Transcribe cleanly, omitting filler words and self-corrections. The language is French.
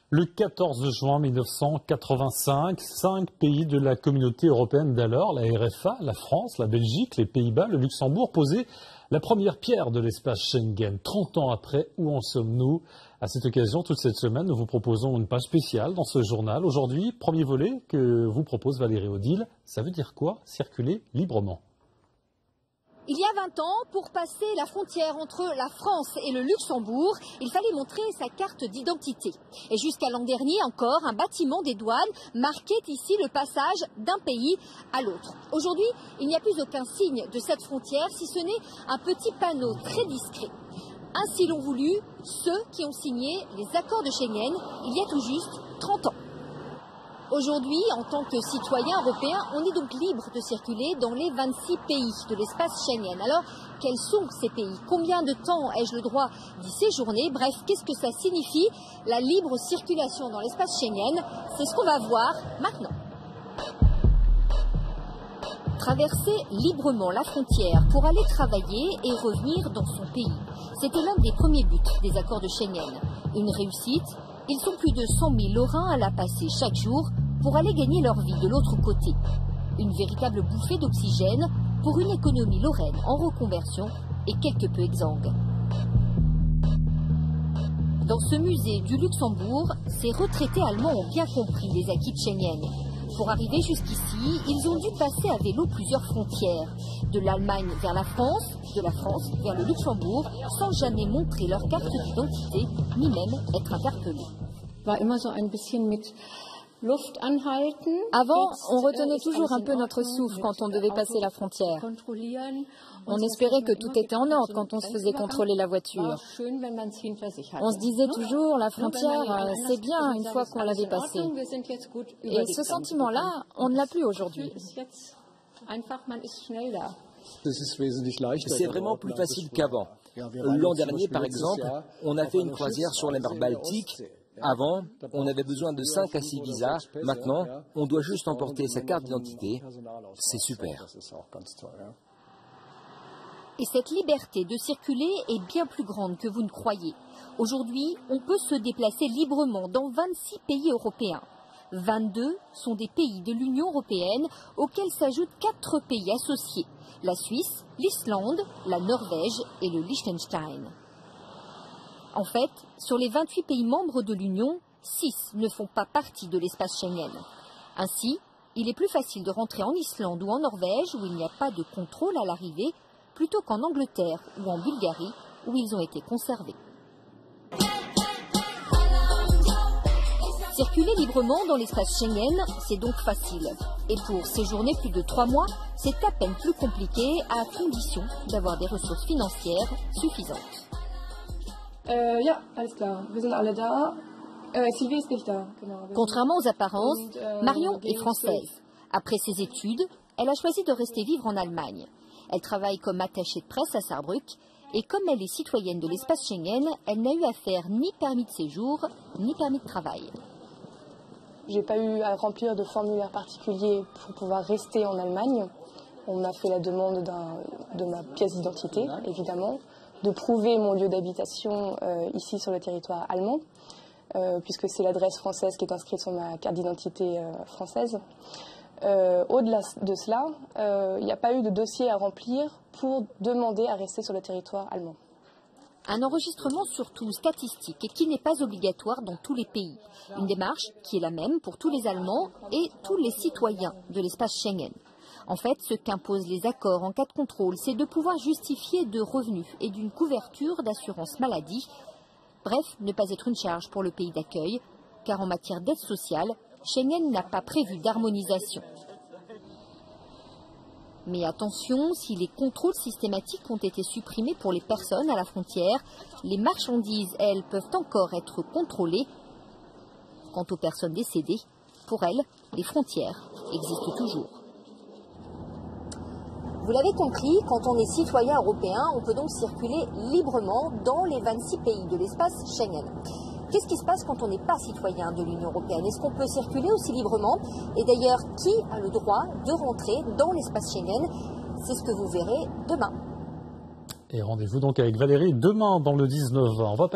Le 14 juin 1985, 5 pays de la communauté européenne d'alors, la RFA, la France, la Belgique, les Pays-Bas, le Luxembourg, posaient la première pierre de l'espace Schengen. 30 ans après, où en sommes-nous? À cette occasion, toute cette semaine, nous vous proposons une page spéciale dans ce journal. Aujourd'hui, premier volet que vous propose Valérie Odile. Ça veut dire quoi? Circuler librement. Il y a 20 ans, pour passer la frontière entre la France et le Luxembourg, il fallait montrer sa carte d'identité. Et jusqu'à l'an dernier encore, un bâtiment des douanes marquait ici le passage d'un pays à l'autre. Aujourd'hui, il n'y a plus aucun signe de cette frontière, si ce n'est un petit panneau très discret. Ainsi l'ont voulu ceux qui ont signé les accords de Schengen il y a tout juste 30 ans. Aujourd'hui, en tant que citoyen européen, on est donc libre de circuler dans les 26 pays de l'espace Schengen. Alors, quels sont ces pays? Combien de temps ai-je le droit d'y séjourner? Bref, qu'est-ce que ça signifie, la libre circulation dans l'espace Schengen? C'est ce qu'on va voir maintenant. Traverser librement la frontière pour aller travailler et revenir dans son pays. C'était l'un des premiers buts des accords de Schengen. Une réussite. Ils sont plus de 100 000 Lorrains à la passer chaque jour pour aller gagner leur vie de l'autre côté. Une véritable bouffée d'oxygène pour une économie lorraine en reconversion et quelque peu exsangue. Dans ce musée du Luxembourg, ces retraités allemands ont bien compris les acquis de Schengen. Pour arriver jusqu'ici, ils ont dû passer à vélo plusieurs frontières. De l'Allemagne vers la France, de la France vers le Luxembourg, sans jamais montrer leur carte d'identité, ni même être interpellés. Avant, on retenait toujours un peu notre souffle quand on devait passer la frontière. On espérait que tout était en ordre quand on se faisait contrôler la voiture. On se disait toujours, la frontière, c'est bien une fois qu'on l'avait passée. Et ce sentiment-là, on ne l'a plus aujourd'hui. C'est vraiment plus facile qu'avant. L'an dernier, par exemple, on a fait une croisière sur la mer Baltique. Avant, on avait besoin de 5 à 6 visas. Maintenant, on doit juste emporter sa carte d'identité. C'est super. Et cette liberté de circuler est bien plus grande que vous ne croyez. Aujourd'hui, on peut se déplacer librement dans 26 pays européens. 22 sont des pays de l'Union européenne auxquels s'ajoutent 4 pays associés. La Suisse, l'Islande, la Norvège et le Liechtenstein. En fait, sur les 28 pays membres de l'Union, 6 ne font pas partie de l'espace Schengen. Ainsi, il est plus facile de rentrer en Islande ou en Norvège où il n'y a pas de contrôle à l'arrivée, plutôt qu'en Angleterre ou en Bulgarie où ils ont été conservés. Circuler librement dans l'espace Schengen, c'est donc facile. Et pour séjourner plus de 3 mois, c'est à peine plus compliqué à condition d'avoir des ressources financières suffisantes. Contrairement aux apparences, Marion est française. Après ses études, elle a choisi de rester vivre en Allemagne. Elle travaille comme attachée de presse à Saarbrück et comme elle est citoyenne de l'espace Schengen, elle n'a eu à faire ni permis de séjour, ni permis de travail. J'ai pas eu à remplir de formulaire particulier pour pouvoir rester en Allemagne. On m'a fait la demande de ma pièce d'identité, évidemment, de prouver mon lieu d'habitation ici sur le territoire allemand, puisque c'est l'adresse française qui est inscrite sur ma carte d'identité française. Au-delà de cela, il n'y a pas eu de dossier à remplir pour demander à rester sur le territoire allemand. Un enregistrement surtout statistique et qui n'est pas obligatoire dans tous les pays. Une démarche qui est la même pour tous les Allemands et tous les citoyens de l'espace Schengen. En fait, ce qu'imposent les accords en cas de contrôle, c'est de pouvoir justifier de revenus et d'une couverture d'assurance maladie. Bref, ne pas être une charge pour le pays d'accueil, car en matière d'aide sociale, Schengen n'a pas prévu d'harmonisation. Mais attention, si les contrôles systématiques ont été supprimés pour les personnes à la frontière, les marchandises, elles, peuvent encore être contrôlées. Quant aux personnes décédées, pour elles, les frontières existent toujours. Vous l'avez compris, quand on est citoyen européen, on peut donc circuler librement dans les 26 pays de l'espace Schengen. Qu'est-ce qui se passe quand on n'est pas citoyen de l'Union européenne? Est-ce qu'on peut circuler aussi librement? Et d'ailleurs, qui a le droit de rentrer dans l'espace Schengen? C'est ce que vous verrez demain. Et rendez-vous donc avec Valérie demain dans le 19h. On va passer